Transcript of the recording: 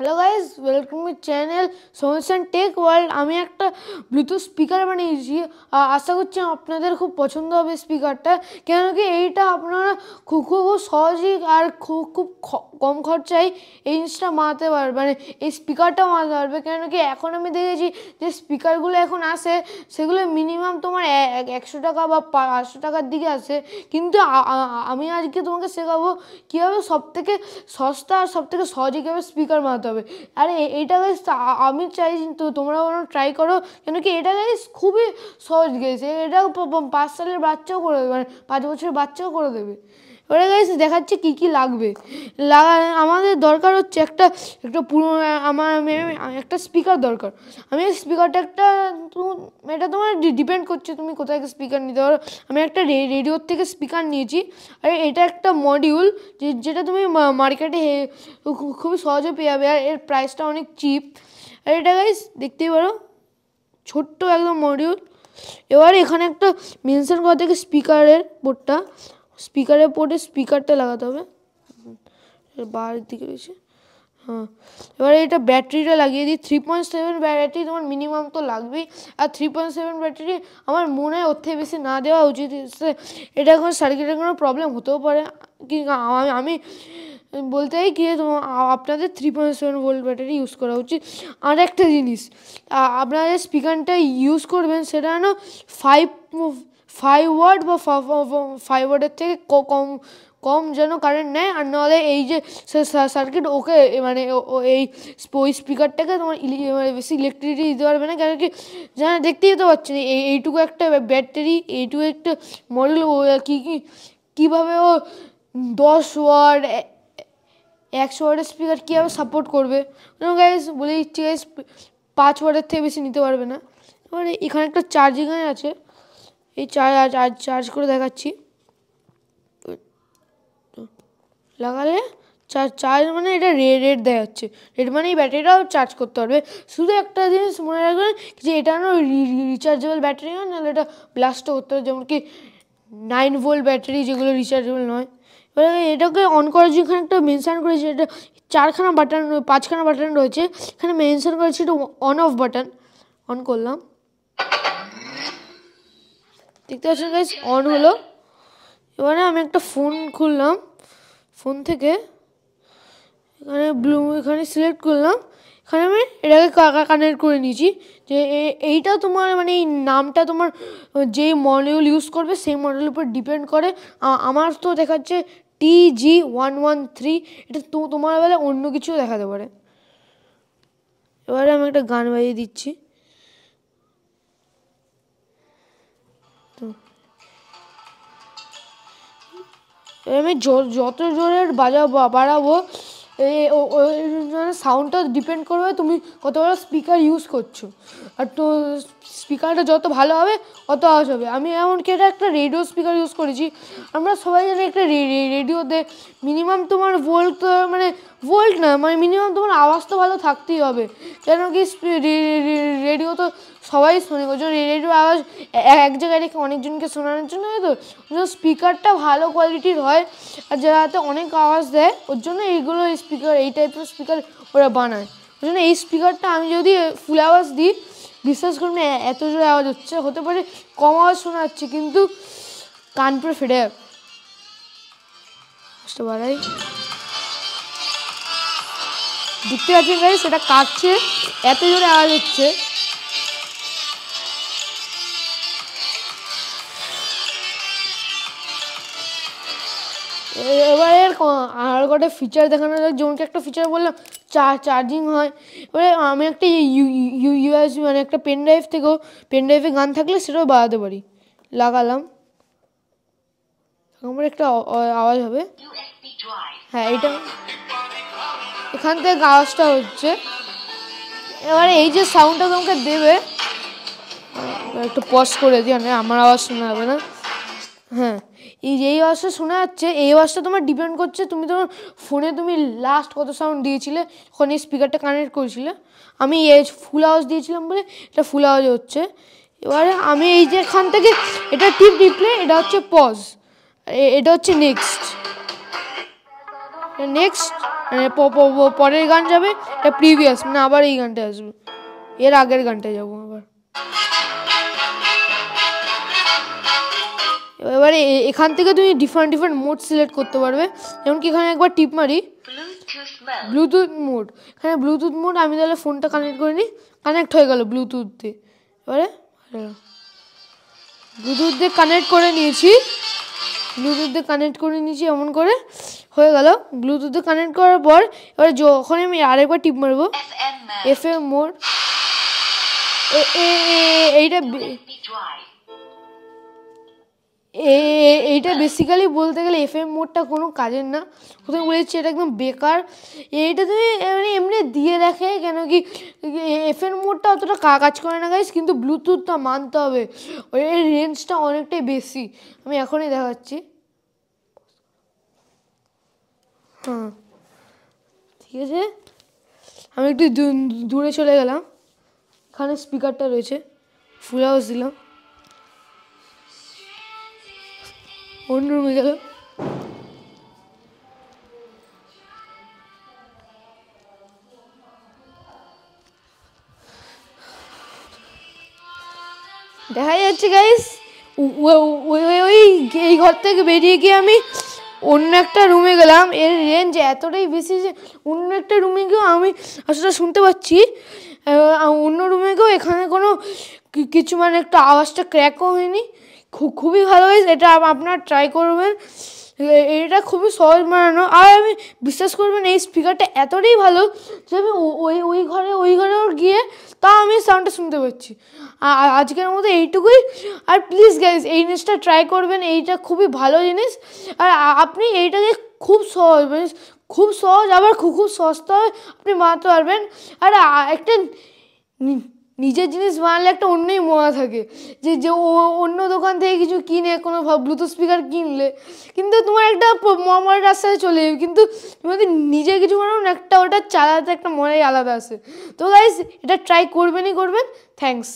Hello guys, welcome to channel সোমেশন tech world. আমি একটা ব্লুটুথ স্পিকার বানিয়েছি, আশা করছি আপনাদের খুব পছন্দ হবে স্পিকারটা। কেন কি এইটা আপনারা খুব খুব সহজেই আর খুব খুব কম খরচায় এই জিনিসটা বানাতে পারবে, মানে এই স্পিকারটা বানাতে পারবে। কেন কি এখন আমি দেখেছি যে স্পিকারগুলো এখন আসে সেগুলো মিনিমাম তোমার 100 টাকা বা 500 টাকার দিকে আসে, কিন্তু আমি আজকে তোমাকে শেখাবো কীভাবে সবথেকে সস্তা আর সবথেকে সহজে কীভাবে স্পিকার বানাতে হবে। আরে এইটা গাইস আমি চাই তো তোমরা ট্রাই করো, কেন কি এটা গাইস খুবই সহজ গেছে। এটা 5 সালের বাচ্চাও করে দেবে, মানে 5 বছরের বাচ্চাও করে দেবে। এবারে গাইস দেখাচ্ছে কী কী লাগবে। আমাদের দরকার হচ্ছে একটা পুরো একটা স্পিকার দরকার। আমি স্পিকারটা এটা তোমার ডিপেন্ড করছে তুমি কোথায় স্পিকার নিতে পারো। আমি একটা রেডিওর থেকে স্পিকার নিয়েছি, আর এটা একটা মডিউল যেটা তুমি মার্কেটে খুবই সহজে পেয়ে যাবে, আর এর প্রাইসটা অনেক চিপ। আর এটা গাইস দেখতেই পারো ছোট্ট একদম মডিউল। এবার এখানে একটা মেনশন করা থেকে স্পিকারের পোর্টে স্পিকারটা লাগাতে হবে, বাইরের দিকে রয়েছে। হ্যাঁ, এবারে এটা ব্যাটারিটা লাগিয়ে দিই। 3.7 ব্যাটারি তোমার মিনিমাম তো লাগবেই, আর 3.7 ব্যাটারি আমার মনে হয় ওর থেকে বেশি না দেওয়া উচিত। এটা কোনো সার্কিটের কোনো প্রবলেম হতেও পারে, কি আমি বলতে চাই কি আপনাদের 3.7 ভোল্ট ব্যাটারি ইউজ করা উচিত। আর একটা জিনিস, আপনারা যে স্পিকারটা ইউজ করবেন সেটা যেন 5 ওয়াট বা 5 ওয়াটের থেকে কম যেন কারেন্ট নেয়, আর নাহলে এই যে সার্কিট ওকে মানে এই ওই স্পিকারটাকে তোমার বেশি ইলেকট্রিসিটি দিতে পারবে না। কেন কি যেন দেখতেই তো পাচ্ছেন এইটুকু একটা ব্যাটারি, এইটুকু একটা মডেল কীভাবে ও 10 ওয়াট 100 ওয়াটের স্পিকার কীভাবে সাপোর্ট করবে। গাইস বলে দিচ্ছি গাইস 5 ওয়াটের থেকে বেশি নিতে পারবে না। এবারে এখানে একটা চার্জিং আছে, এই চার্জ করে দেখাচ্ছি। লাগালে চার্জ মানে এটা রেড দেখাচ্ছে, রেড মানে এই ব্যাটারিটাও চার্জ করতে পারবে। শুধু একটা জিনিস মনে রাখবেন যে এটা রিচার্জেবল ব্যাটারি নয়, নাহলে এটা ব্লাস্টও করতে হবে, যেমন কি 9 ভোল্ট ব্যাটারি যেগুলো রিচার্জেবল নয়। এবারে এটাকে অন করার জন্য এখানে একটা মেনশন করেছে, এটা 5খানা বাটন রয়েছে। এখানে মেনশন করেছে এটা অন অফ বাটন। অন করলাম, দেখতে পাচ্ছেন গাইস অন হলো। এবারে আমি একটা ফোন খুললাম, ফোন থেকে এখানে সিলেক্ট করলাম। এখানে আমি এটাকে কানেক্ট করে নিয়েছি যে এইটা তোমার মানে এই নামটা তোমার যেই মডিউল ইউজ করবে সেই মডেলের উপর ডিপেন্ড করে। আমার তো দেখাচ্ছে TG113, এটা তো তোমার বেলা অন্য কিছু দেখাতে পারে। এবারে আমি একটা গান বাজিয়ে দিচ্ছি। তো আমি যত জোরে বাড়াবো সাউন্ডটা ডিপেন্ড করবে তুমি কত বড় স্পিকার ইউজ করছো, আর তো স্পিকারটা যত ভালো হবে অত আওয়াজ হবে। আমি এমনকি এটা একটা রেডিও স্পিকার ইউজ করেছি। আমরা সবাই জানি একটা রেডিওতে মিনিমাম তোমার ভোল্ট না, মানে মিনিমাম তোমার আওয়াজ তো ভালো থাকতেই হবে। কেন কি রেডিও তো সবাই শোনে, ওই জন্য রেডিওর আওয়াজ এক জায়গায় রেখে অনেকজনকে শোনানোর জন্য তো স্পিকারটা ভালো কোয়ালিটির হয়, আর যাতে অনেক আওয়াজ দেয় ওর জন্য এইগুলো স্পিকার এই টাইপের স্পিকার ওরা বানায়। ওই জন্য এই স্পিকারটা আমি যদি ফুল আওয়াজ দিই, বিশ্বাস করুন এত জোরে আওয়াজ হতে পারে কম আওয়াজ শোনা যাচ্ছে, কিন্তু কান পুরো ফেটে যাবে। বুঝতে পারাই দেখতে পাচ্ছেন গাইস সেটা কাটছে, এত জোরে আওয়াজ হচ্ছে। এবারে আর কটা ফিচার দেখানো যায়, যেমন একটা ফিচার বললাম চার্জিং হয়। এবারে আমি একটা ইউএসবি মানে একটা পেন ড্রাইভে গান থাকলে সেটাও বাজাতে পারি। লাগালাম, আমার একটা আওয়াজ হবে। হ্যাঁ, এটা এখান থেকে আওয়াজটা হচ্ছে। এবারে এই যে সাউন্ডটা তোমাকে দেবে, একটু পজ করে দিই, আমার আওয়াজ শোনা যাবে না। হ্যাঁ, এই যে এই আওয়াজটা শোনা যাচ্ছে, এই আওয়াজটা তোমার ডিপেন্ড করছে তুমি তোমার ফোনে তুমি লাস্ট কত সাউন্ড দিয়েছিলে, ওখানে এই স্পিকারটা কানেক্ট করেছিলে। আমি ফুল আওয়াজ দিয়েছিলাম বলে এটা ফুল আওয়াজ হচ্ছে। এবারে আমি এই যে এখান থেকে এটা টিপলে এটা হচ্ছে পজ, এটা হচ্ছে নেক্সট। নেক্সট, মানে পরের গান যাবে, এটা প্রিভিয়াস, মানে আবার এই গানটা আসবে, এর আগের গানটা যাবো আবার। এবারে এখান থেকে তুমি ডিফারেন্ট ডিফারেন্ট মোড সিলেক্ট করতে পারবে, যেমন কি এখানে একবার টিপ মারি ব্লুটুথ মোড, এখানে ব্লুটুথ মোড, আমি তাহলে ফোনটা কানেক্ট করে নিই, কানেক্ট হয়ে গেল ব্লুটুথ দিয়ে। এবারে ব্লুটুথ দিয়ে কানেক্ট করে নিয়েছি, ব্লুটুথ দিয়ে কানেক্ট করে নিয়েছি, এমন করে হয়ে গেল। ব্লুটুথ দিয়ে কানেক্ট করার পর এবারে যখন আমি আরেকবার টিপ মারবো FM মোড, এইটা বেসিক্যালি বলতে গেলে FM মোডটা কোনো কাজের না, কোথাও বলেছি এটা একদম বেকার। এইটা তুমি মানে এমনি দিয়ে দেখে, কেন কি FM মোডটা অতটা কাজ করে না গাইস, কিন্তু ব্লুটুথটা মানতে হবে, ওই রেঞ্জটা অনেকটাই বেশি। আমি এখনই দেখাচ্ছি, হ্যাঁ ঠিক আছে, আমি একটু দূরে চলে গেলাম, এখানে স্পিকারটা রয়েছে, ফুল হাউস দিলাম, অন্য রুমে গেল, দেখা যাচ্ছে গাইস এই ঘর থেকে বেরিয়ে গিয়ে আমি অন্য একটা রুমে গেলাম, এর রেঞ্জ এতটাই বেশি যে অন্য একটা রুমে গিয়েও আমি আসলে শুনতে পাচ্ছি, অন্য রুমে গিয়েও এখানে কোনো কিছু মানে একটা আওয়াজটা ক্র্যাকও হয়নি, খুবই ভালো হয়েছে, এটা আপনারা ট্রাই করবেন, এটা খুবই সহজ বানানো। আর আমি বিশ্বাস করবেন এই স্পিকারটা এতটাই ভালো যে আমি ওই ঘরেও গিয়ে তা আমি সাউন্ডটা শুনতে পাচ্ছি। আজকের মতো এইটুকুই, আর প্লিজ গাইজ এই জিনিসটা ট্রাই করবেন, এইটা খুবই ভালো জিনিস, আর আপনি এইটাকে খুব সহজ, মানে খুব সহজ, আবার খুব সস্তায় আপনি বানাতে পারবেন। আর একটা নিজের জিনিস বানালে একটা অন্যই মজা থাকে, যে অন্য দোকান থেকে কিছু কিনে কোনো ব্লুটুথ স্পিকার কিনলে কিন্তু তোমার একটা মজার রাস্তায় চলে যাবে, কিন্তু তুমি যদি নিজে কিছু বানাও না, একটা ওটা চালাতে একটা মজাই আলাদা আসে। তো গাইস এটা ট্রাই করবেনই করবেন। থ্যাংকস।